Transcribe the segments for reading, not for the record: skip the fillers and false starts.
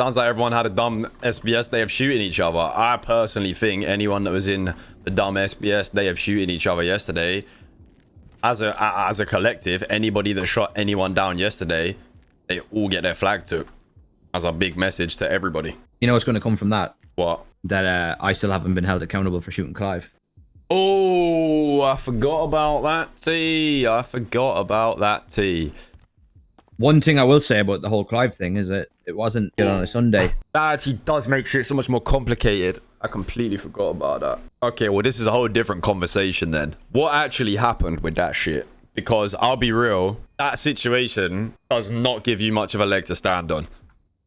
sounds like everyone had a dumb SBS day of shooting each other. I personally think anyone that was in the dumb SBS day of shooting each other yesterday, as a collective, anybody that shot anyone down yesterday, they all get their flag took. As a big message to everybody. You know what's going to come from that? What? That I still haven't been held accountable for shooting Clive. Oh, I forgot about that, T. I forgot about that, T. One thing I will say about the whole Clive thing is that it wasn't on a Sunday. That actually does make shit so much more complicated. I completely forgot about that. Okay, well, this is a whole different conversation then. What actually happened with that shit? Because I'll be real, that situation does not give you much of a leg to stand on.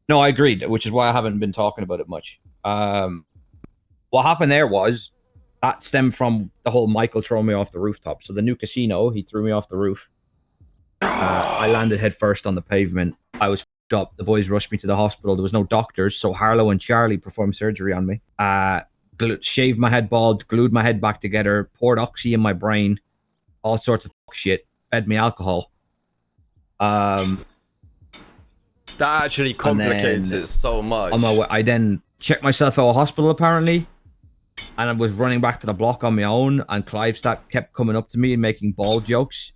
No, I agreed, which is why I haven't been talking about it much. What happened there was that stemmed from the whole Michael throwing me off the rooftop. So the new casino, he threw me off the roof. I landed head first on the pavement. I was f***ed up. The boys rushed me to the hospital. There was no doctors, so Harlow and Charlie performed surgery on me. Shaved my head bald, glued my head back together, poured oxy in my brain, all sorts of shit, fed me alcohol. That actually complicates it so much. On my way, I then checked myself out of hospital apparently, and I was running back to the block on my own, and Clive kept coming up to me and making ball jokes,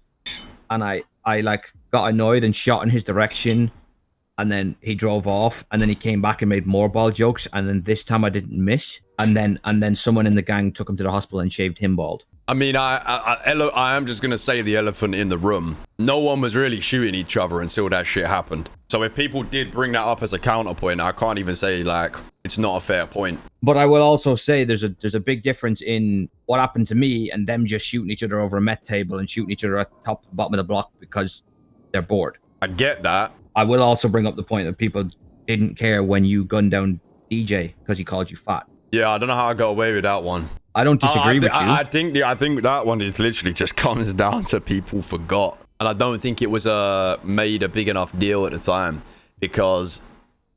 and I like got annoyed and shot in his direction, and then he drove off, and then he came back and made more ball jokes, and then this time I didn't miss, and then someone in the gang took him to the hospital and shaved him bald. I mean, I am just gonna say the elephant in the room. No one was really shooting each other until that shit happened. So if people did bring that up as a counterpoint, I can't even say like it's not a fair point. But I will also say there's a big difference in what happened to me and them just shooting each other over a meth table and shooting each other at the top and bottom of the block because they're bored. I get that. I will also bring up the point that people didn't care when you gunned down DJ because he called you fat. Yeah, I don't know how I got away with that one. I don't disagree with you. I think that one is literally just comes down to people forgot. And I don't think it was made a big enough deal at the time because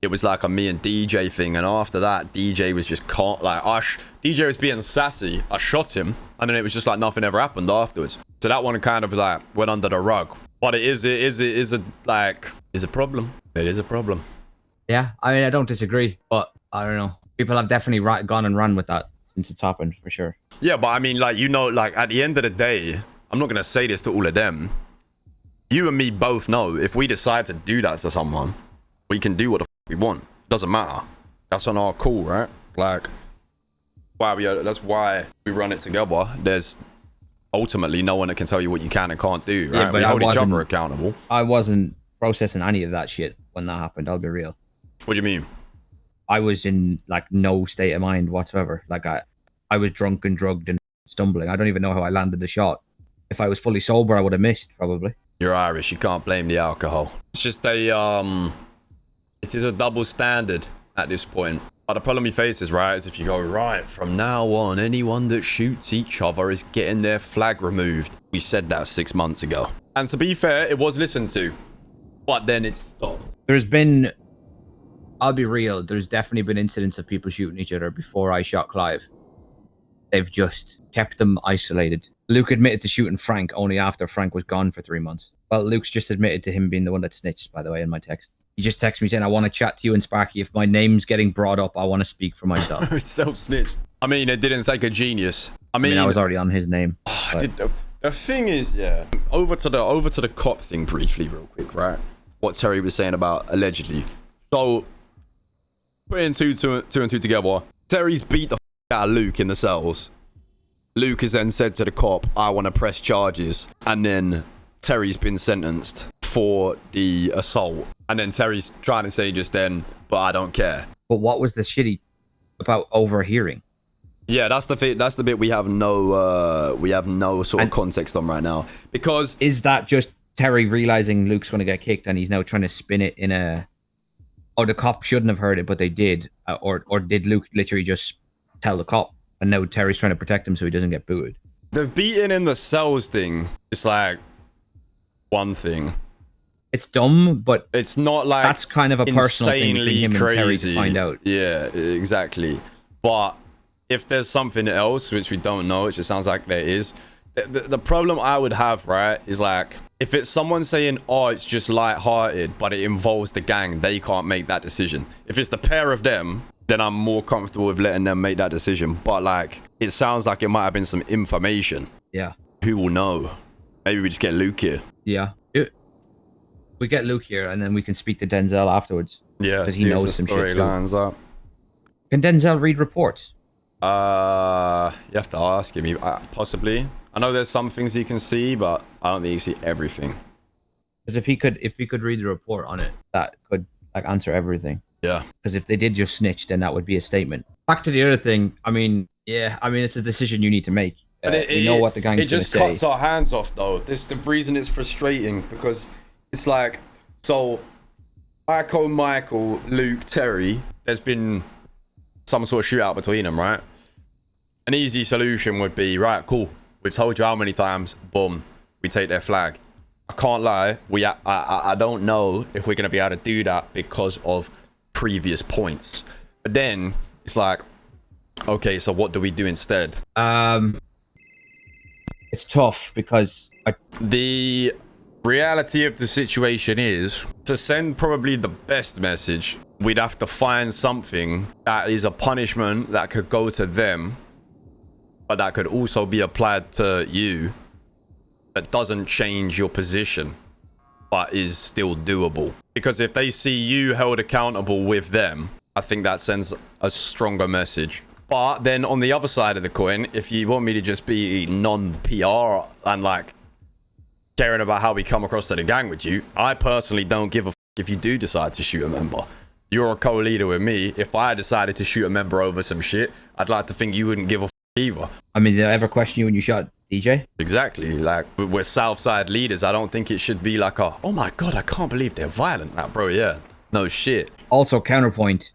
it was like a me and DJ thing. And after that, DJ was just DJ was being sassy. I shot him, and then it was just like nothing ever happened afterwards. So that one kind of like went under the rug. But it is a problem. It is a problem. Yeah, I mean, I don't disagree, but I don't know. People have definitely gone and run with that since it's happened, for sure. Yeah, but I mean, like, you know, like at the end of the day, I'm not gonna say this to all of them. You and me both know if we decide to do that to someone, we can do what the we want. Doesn't matter. That's on our call, right? Like, that's why we run it together. There's ultimately no one that can tell you what you can and can't do, right? Yeah, but we hold each other accountable. I wasn't processing any of that shit when that happened. I'll be real. What do you mean? I was in like no state of mind whatsoever. Like I was drunk and drugged and stumbling. I don't even know how I landed the shot. If I was fully sober, I would have missed probably. You're Irish. You can't blame the alcohol. It's just it is a double standard at this point. But the problem we face is, right, is if you go, right, from now on, anyone that shoots each other is getting their flag removed. We said that 6 months ago. And to be fair, it was listened to. But then it stopped. There's been, I'll be real, there's definitely been incidents of people shooting each other before I shot Clive. They've just kept them isolated. Luke admitted to shooting Frank only after Frank was gone for 3 months. Well, Luke's just admitted to him being the one that snitched, by the way, in my text. He just texted me saying, I want to chat to you and Sparky. If my name's getting brought up, I want to speak for myself. Self-snitched. I mean, it didn't take a genius. I mean, I was already on his name. The thing is, yeah. Over to the cop thing briefly, real quick, right? What Terry was saying about allegedly. So, putting two and two together, Terry's beat the out of Luke in the cells. Luke has then said to the cop, I want to press charges. And then Terry's been sentenced for the assault. And then Terry's trying to say just then, but I don't care. But what was the shitty about overhearing? Yeah, that's the bit we have no sort of context on right now. Because is that just Terry realizing Luke's going to get kicked and he's now trying to spin it in a, oh, the cop shouldn't have heard it, but they did, or did Luke literally just tell the cop, and now Terry's trying to protect him so he doesn't get booed? The beating in the cells thing is like one thing. It's dumb, but it's not like that's kind of a personal thing between him and Terry to find out. Yeah, exactly. But if there's something else which we don't know, it just sounds like there is. The problem I would have, right, is like If it's someone saying, oh, it's just light-hearted, but it involves the gang, they can't make that decision. If it's the pair of them, then I'm more comfortable with letting them make that decision. But like, it sounds like it might have been some information. Yeah. Who will know? Maybe we just get Luke here. Yeah. We get Luke here, and then we can speak to Denzel afterwards. Yeah, because he knows some shit too. Lines up. Can Denzel read reports? You have to ask him. Possibly. I know there's some things he can see, but I don't think he can see everything. Because if he could read the report on it, that could like answer everything. Yeah. Because if they did just snitch, then that would be a statement. Back to the other thing. I mean, it's a decision you need to make. You know what the gang's going to say. It just cuts our hands off, though. This the reason it's frustrating, because it's like, so Michael, Luke, Terry, there's been some sort of shootout between them, right? An easy solution would be, right, cool. We've told you how many times, boom, we take their flag. I can't lie, I don't know if we're going to be able to do that because of previous points. But then it's like, okay, so what do we do instead? It's tough because the reality of the situation is, to send probably the best message, we'd have to find something that is a punishment that could go to them, but that could also be applied to you, that doesn't change your position, but is still doable. Because if they see you held accountable with them, I think that sends a stronger message. But then on the other side of the coin, if you want me to just be non-PR and like caring about how we come across to the gang with you, I personally don't give a if you do decide to shoot a member. You're a co-leader with me. If I decided to shoot a member over some shit, I'd like to think you wouldn't give a either. I mean, did I ever question you when you shot DJ? Exactly. Like, we're Southside leaders. I don't think it should be like a, oh my god, I can't believe they're violent. Like, bro, yeah. No shit. Also, counterpoint.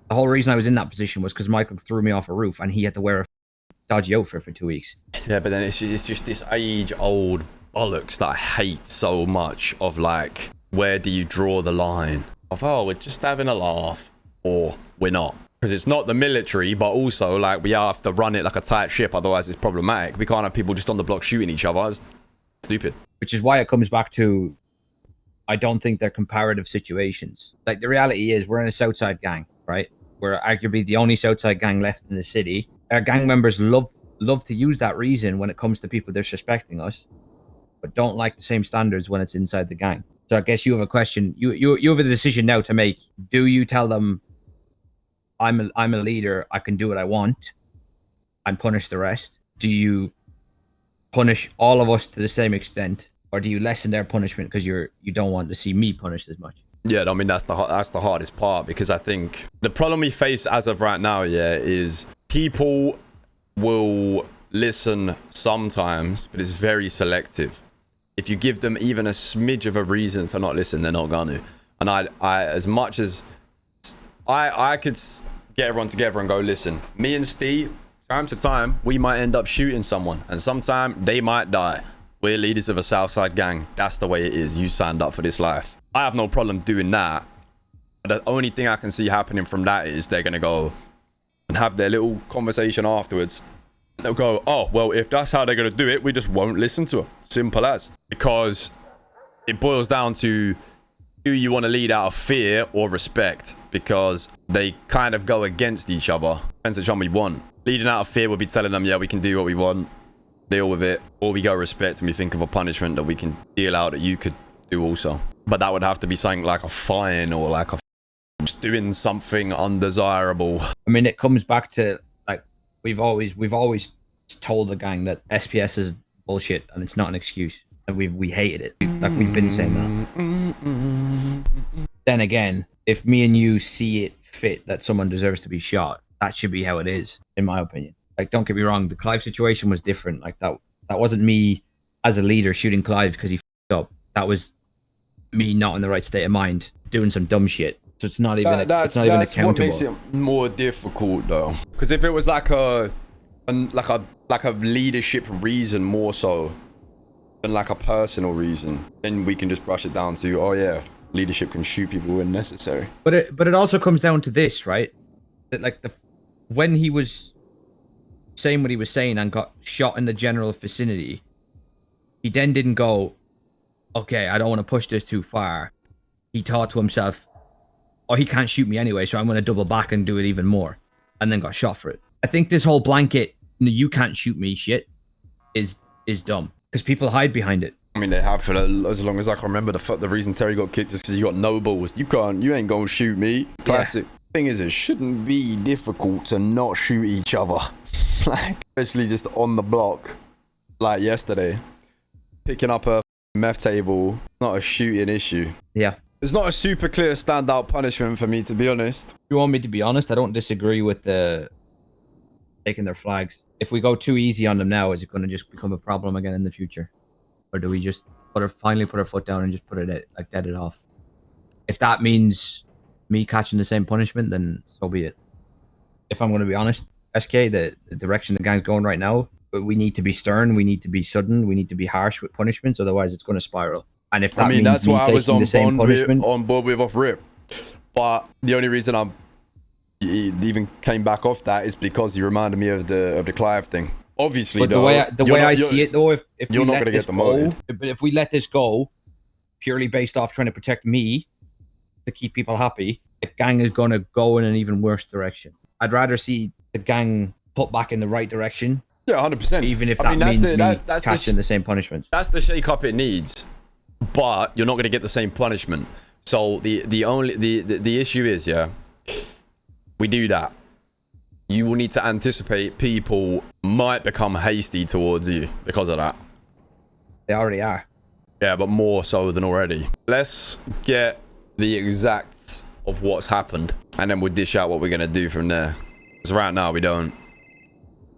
The whole reason I was in that position was because Michael threw me off a roof and he had to wear a dodgy outfit for 2 weeks. Yeah, but then it's just this age-old bollocks that I hate so much of, like, where do you draw the line? Of, oh, we're just having a laugh, or we're not. Because it's not the military, but also, like, we have to run it like a tight ship, otherwise it's problematic. We can't have people just on the block shooting each other. It's stupid. Which is why it comes back to, I don't think they're comparative situations. Like, the reality is, we're in a Southside gang, right? We're arguably the only Southside gang left in the city. Our gang members love to use that reason when it comes to people disrespecting us, but don't like the same standards when it's inside the gang. So I guess you have a question. You have a decision now to make. Do you tell them, I'm a leader, I can do what I want, and punish the rest? Do you punish all of us to the same extent, or do you lessen their punishment because you don't want to see me punished as much? Yeah, I mean, that's the hardest part, because I think the problem we face as of right now, yeah, is people will listen sometimes, but it's very selective. If you give them even a smidge of a reason to not listen, they're not gonna. And I as much as I could get everyone together and go, listen, me and Steve, time to time, we might end up shooting someone, and sometime they might die. We're leaders of a Southside gang. That's the way it is. You signed up for this life. I have no problem doing that. But the only thing I can see happening from that is they're going to go and have their little conversation afterwards. They'll go, oh, well, if that's how they're going to do it, we just won't listen to them. Simple as. Because it boils down to, do you want to lead out of fear or respect? Because they kind of go against each other. Depends which one we want. Leading out of fear would be telling them, yeah, we can do what we want. Deal with it. Or we go respect and we think of a punishment that we can deal out that you could do also. But that would have to be something like a fine or like just doing something undesirable. I mean, it comes back to, like, we've always told the gang that SPS is bullshit and it's not an excuse. And we hated it. Like, we've been saying that. Then again, if me and you see it fit that someone deserves to be shot, that should be how it is, in my opinion. Like, don't get me wrong, the Clive situation was different. Like, that wasn't me as a leader shooting Clive because he f***ed up. That was me not in the right state of mind, doing some dumb shit. So it's not even it's not even accountable. What makes it more difficult, though. Because if it was like a leadership reason more so than like a personal reason, then we can just brush it down to, oh yeah, leadership can shoot people when necessary. But it also comes down to this, right? That, like, when he was saying what he was saying and got shot in the general vicinity, he then didn't go, okay, I don't want to push this too far, he thought to himself, oh, he can't shoot me anyway, so I'm going to double back and do it even more. And then got shot for it. I think this whole blanket, you can't shoot me shit is dumb. Because people hide behind it. I mean, they have for as long as I can remember. The reason Terry got kicked is because he got no balls. You ain't gonna shoot me. Classic. Thing is, it shouldn't be difficult to not shoot each other. Like, especially just on the block, like yesterday. Picking up a meth table, not a shooting issue. Yeah. It's not a super clear standout punishment for me, to be honest. If you want me to be honest, I don't disagree with the taking their flags. If we go too easy on them now, is it going to just become a problem again in the future? Or do we just finally put our foot down and just put it like dead it off? If that means me catching the same punishment, then so be it. If I'm going to be honest, SK, the direction the gang's going right now, we need to be stern, we need to be sudden, we need to be harsh with punishments, otherwise it's going to spiral. And if that means that's me what I was taking the same punishment, on board with off rip. But the only reason I'm even came back off that is because you reminded me of the Clive thing. Obviously, but though, the way I see it, though, if you're not going to get demoted, but if we let this go purely based off trying to protect me to keep people happy, the gang is going to go in an even worse direction. I'd rather see the gang put back in the right direction. Yeah, 100%. Even if that means me catching the same punishments. That's the shake up it needs, but you're not going to get the same punishment. So the issue is, yeah, we do that. You will need to anticipate people might become hasty towards you because of that. They already are. Yeah, but more so than already. Let's get the exact of what's happened, and then we'll dish out what we're going to do from there. Because right now we don't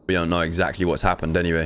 know exactly what's happened anyway.